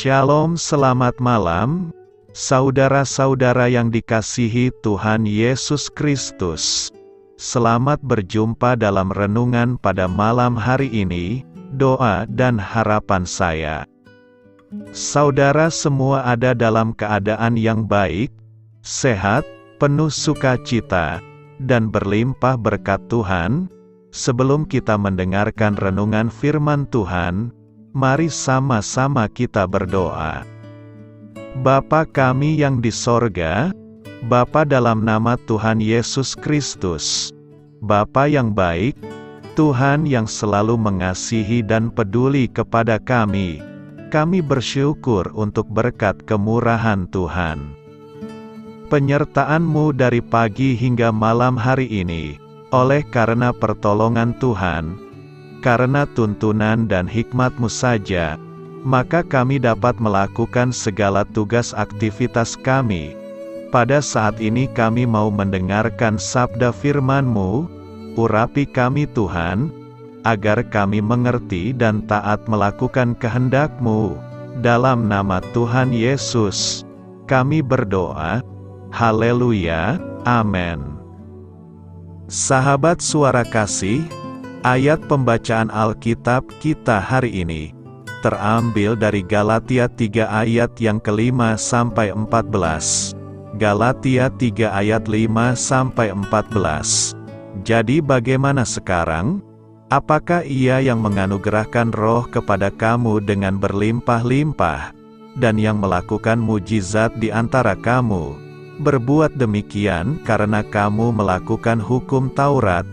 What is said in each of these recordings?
Shalom, selamat malam, saudara-saudara yang dikasihi Tuhan Yesus Kristus. Selamat berjumpa dalam renungan pada malam hari ini, doa dan harapan saya. Saudara semua ada dalam keadaan yang baik, sehat, penuh sukacita, dan berlimpah berkat Tuhan. Sebelum kita mendengarkan renungan firman Tuhan, mari sama-sama kita berdoa. Bapa kami yang di sorga, Bapa dalam nama Tuhan Yesus Kristus, Bapa yang baik, Tuhan yang selalu mengasihi dan peduli kepada kami bersyukur untuk berkat kemurahan Tuhan. Penyertaan-Mu dari pagi hingga malam hari ini, oleh karena pertolongan Tuhan, karena tuntunan dan hikmat-Mu saja, maka kami dapat melakukan segala tugas aktivitas kami. Pada saat ini kami mau mendengarkan sabda firman-Mu, urapi kami Tuhan, agar kami mengerti dan taat melakukan kehendak-Mu. Dalam nama Tuhan Yesus, kami berdoa. Haleluya, amin. Sahabat suara kasih, ayat pembacaan Alkitab kita hari ini terambil dari Galatia 3 ayat yang ke-5 sampai 14. Galatia 3 ayat 5 sampai 14. Jadi bagaimana sekarang? Apakah Ia yang menganugerahkan roh kepada kamu dengan berlimpah-limpah, dan yang melakukan mujizat di antara kamu, berbuat demikian karena kamu melakukan hukum Taurat,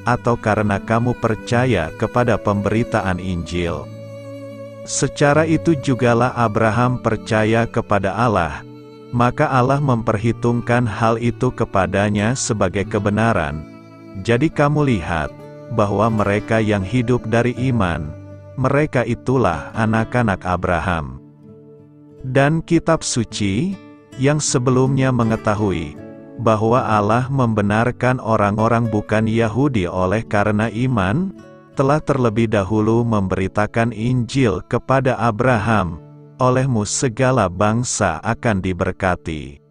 atau karena kamu percaya kepada pemberitaan Injil? Secara itu jugalah Abraham percaya kepada Allah, maka Allah memperhitungkan hal itu kepadanya sebagai kebenaran. Jadi kamu lihat, bahwa mereka yang hidup dari iman, mereka itulah anak-anak Abraham. Dan kitab suci, yang sebelumnya mengetahui bahwa Allah membenarkan orang-orang bukan Yahudi oleh karena iman, telah terlebih dahulu memberitakan Injil kepada Abraham, olehmu segala bangsa akan diberkati.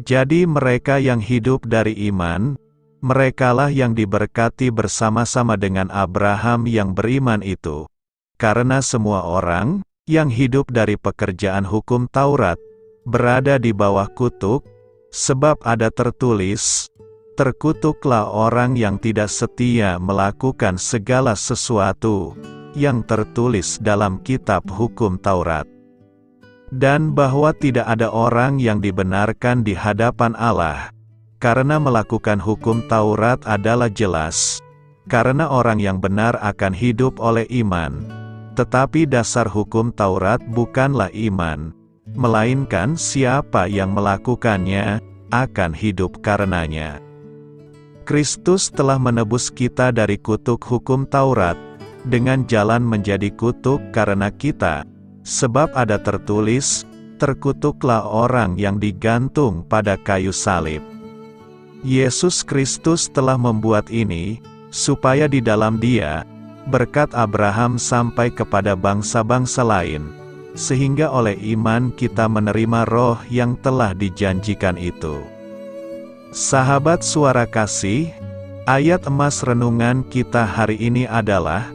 Jadi mereka yang hidup dari iman, merekalah yang diberkati bersama-sama dengan Abraham yang beriman itu. Karena semua orang yang hidup dari pekerjaan hukum Taurat berada di bawah kutuk, sebab ada tertulis, "Terkutuklah orang yang tidak setia melakukan segala sesuatu yang tertulis dalam kitab hukum Taurat." Dan bahwa tidak ada orang yang dibenarkan di hadapan Allah, karena melakukan hukum Taurat adalah jelas, karena orang yang benar akan hidup oleh iman. Tetapi dasar hukum Taurat bukanlah iman, melainkan siapa yang melakukannya, akan hidup karenanya. Kristus telah menebus kita dari kutuk hukum Taurat, dengan jalan menjadi kutuk karena kita, sebab ada tertulis, "Terkutuklah orang yang digantung pada kayu salib." Yesus Kristus telah membuat ini, supaya di dalam Dia, berkat Abraham sampai kepada bangsa-bangsa lain, sehingga oleh iman kita menerima roh yang telah dijanjikan itu. Sahabat suara kasih, ayat emas renungan kita hari ini adalah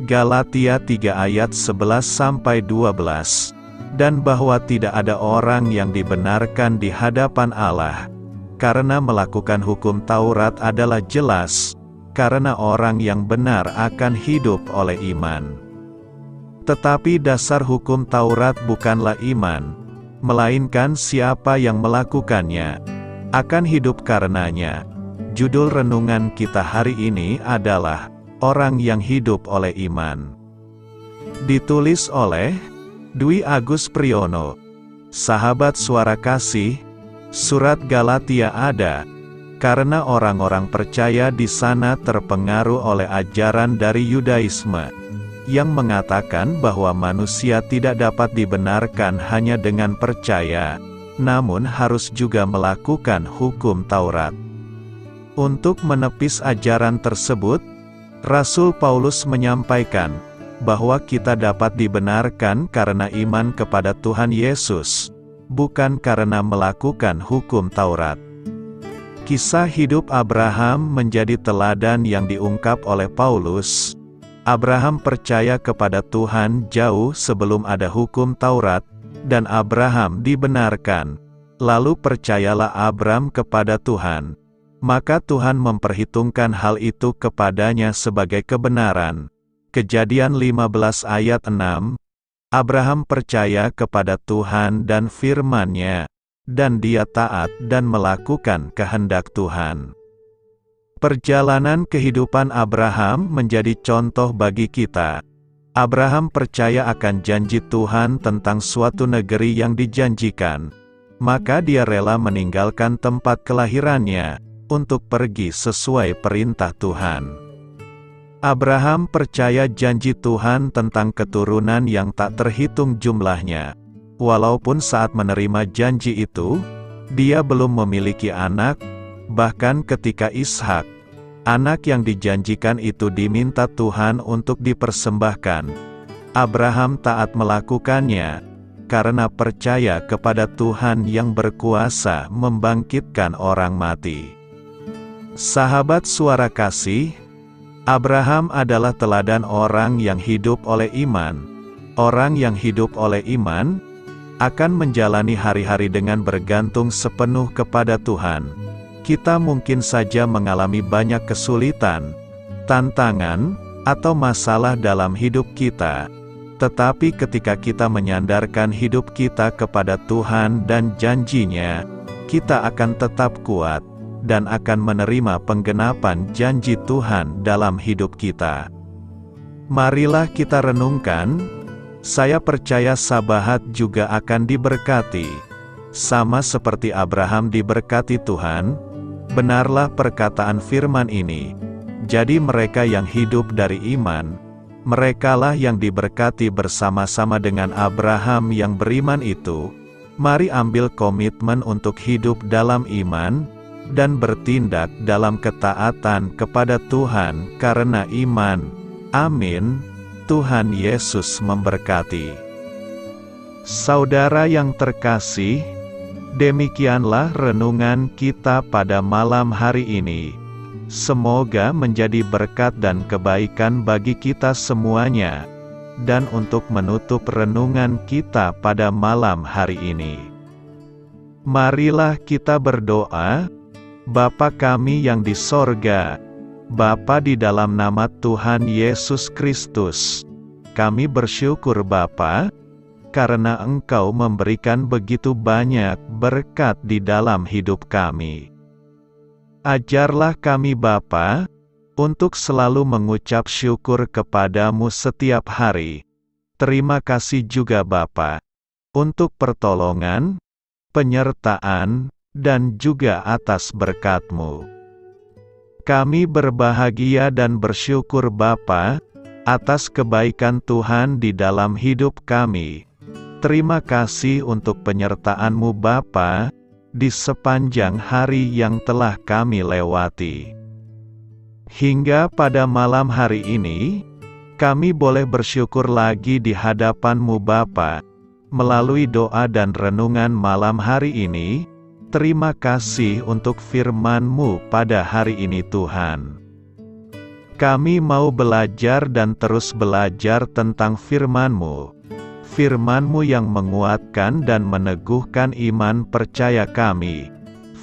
Galatia 3 ayat 11-12, dan bahwa tidak ada orang yang dibenarkan di hadapan Allah, karena melakukan hukum Taurat adalah jelas, karena orang yang benar akan hidup oleh iman. Tetapi dasar hukum Taurat bukanlah iman, melainkan siapa yang melakukannya, akan hidup karenanya. Judul renungan kita hari ini adalah, Orang yang hidup oleh iman. Ditulis oleh Dwi Agus Priyono. Sahabat suara kasih, surat Galatia ada, karena orang-orang percaya di sana terpengaruh oleh ajaran dari Yudaisme, yang mengatakan bahwa manusia tidak dapat dibenarkan hanya dengan percaya, namun harus juga melakukan hukum Taurat. Untuk menepis ajaran tersebut, Rasul Paulus menyampaikan, bahwa kita dapat dibenarkan karena iman kepada Tuhan Yesus, bukan karena melakukan hukum Taurat. Kisah hidup Abraham menjadi teladan yang diungkap oleh Paulus. Abraham percaya kepada Tuhan jauh sebelum ada hukum Taurat, dan Abraham dibenarkan. Lalu percayalah Abram kepada Tuhan, maka Tuhan memperhitungkan hal itu kepadanya sebagai kebenaran. Kejadian 15 ayat 6. Abraham percaya kepada Tuhan dan firman-Nya, dan dia taat dan melakukan kehendak Tuhan. Perjalanan kehidupan Abraham menjadi contoh bagi kita. Abraham percaya akan janji Tuhan tentang suatu negeri yang dijanjikan, maka dia rela meninggalkan tempat kelahirannya untuk pergi sesuai perintah Tuhan. Abraham percaya janji Tuhan tentang keturunan yang tak terhitung jumlahnya. Walaupun saat menerima janji itu, dia belum memiliki anak, bahkan ketika Ishak, anak yang dijanjikan itu diminta Tuhan untuk dipersembahkan, Abraham taat melakukannya, karena percaya kepada Tuhan yang berkuasa membangkitkan orang mati. Sahabat Suara Kasih, Abraham adalah teladan orang yang hidup oleh iman. Orang yang hidup oleh iman akan menjalani hari-hari dengan bergantung sepenuh kepada Tuhan. Kita mungkin saja mengalami banyak kesulitan, tantangan, atau masalah dalam hidup kita. Tetapi ketika kita menyandarkan hidup kita kepada Tuhan dan janji-Nya, kita akan tetap kuat, dan akan menerima penggenapan janji Tuhan dalam hidup kita. Marilah kita renungkan, saya percaya Sabahat juga akan diberkati. Sama seperti Abraham diberkati Tuhan, benarlah perkataan firman ini. Jadi mereka yang hidup dari iman, merekalah yang diberkati bersama-sama dengan Abraham yang beriman itu. Mari ambil komitmen untuk hidup dalam iman, dan bertindak dalam ketaatan kepada Tuhan karena iman. Amin. Tuhan Yesus memberkati. Saudara yang terkasih, demikianlah renungan kita pada malam hari ini. Semoga menjadi berkat dan kebaikan bagi kita semuanya. Dan untuk menutup renungan kita pada malam hari ini, marilah kita berdoa. Bapa kami yang di sorga, Bapa di dalam nama Tuhan Yesus Kristus, kami bersyukur Bapa, karena Engkau memberikan begitu banyak berkat di dalam hidup kami. Ajarlah kami Bapa, untuk selalu mengucap syukur kepadamu setiap hari. Terima kasih juga Bapa, untuk pertolongan, penyertaan, dan juga atas berkat-Mu. Kami berbahagia dan bersyukur Bapa, atas kebaikan Tuhan di dalam hidup kami. Terima kasih untuk penyertaan-Mu Bapa, di sepanjang hari yang telah kami lewati. Hingga pada malam hari ini, kami boleh bersyukur lagi di hadapan-Mu Bapa, melalui doa dan renungan malam hari ini. Terima kasih untuk firman-Mu pada hari ini Tuhan. Kami mau belajar dan terus belajar tentang firman-Mu. Firman-Mu yang menguatkan dan meneguhkan iman percaya kami.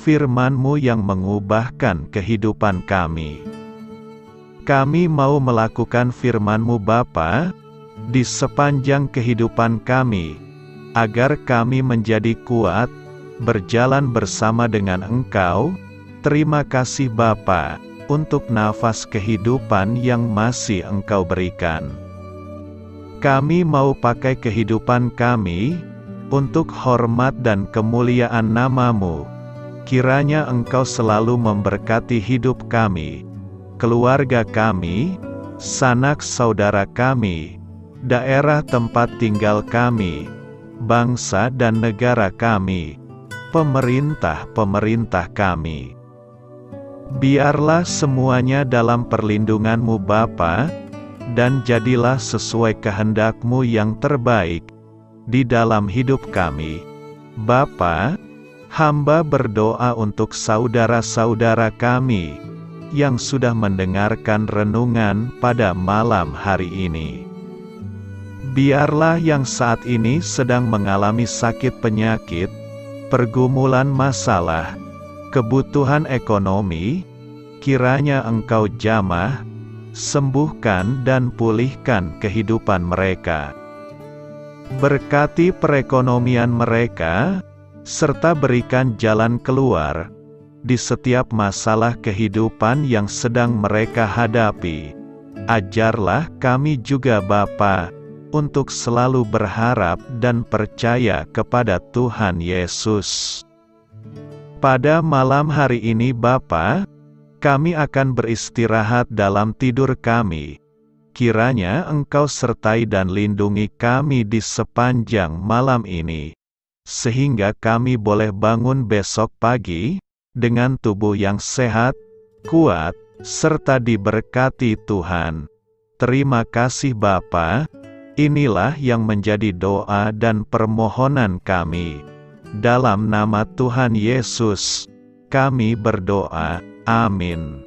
Firman-Mu yang mengubahkan kehidupan kami. Kami mau melakukan firman-Mu Bapa, di sepanjang kehidupan kami, agar kami menjadi kuat, berjalan bersama dengan Engkau. Terima kasih Bapa, untuk nafas kehidupan yang masih Engkau berikan. Kami mau pakai kehidupan kami, untuk hormat dan kemuliaan nama-Mu. Kiranya Engkau selalu memberkati hidup kami, keluarga kami, sanak saudara kami, daerah tempat tinggal kami, bangsa dan negara kami, pemerintah-pemerintah kami. Biarlah semuanya dalam perlindungan-Mu Bapa, dan jadilah sesuai kehendak-Mu yang terbaik di dalam hidup kami. Bapa, hamba berdoa untuk saudara-saudara kami yang sudah mendengarkan renungan pada malam hari ini. Biarlah yang saat ini sedang mengalami sakit penyakit, pergumulan masalah, kebutuhan ekonomi, kiranya Engkau jamah, sembuhkan dan pulihkan kehidupan mereka. Berkati perekonomian mereka, serta berikan jalan keluar di setiap masalah kehidupan yang sedang mereka hadapi. Ajarlah kami juga Bapa, untuk selalu berharap dan percaya kepada Tuhan Yesus. Pada malam hari ini Bapa, kami akan beristirahat dalam tidur kami. Kiranya Engkau sertai dan lindungi kami di sepanjang malam ini, sehingga kami boleh bangun besok pagi, dengan tubuh yang sehat, kuat, serta diberkati Tuhan. Terima kasih Bapa. Inilah yang menjadi doa dan permohonan kami. Dalam nama Tuhan Yesus, kami berdoa. Amin.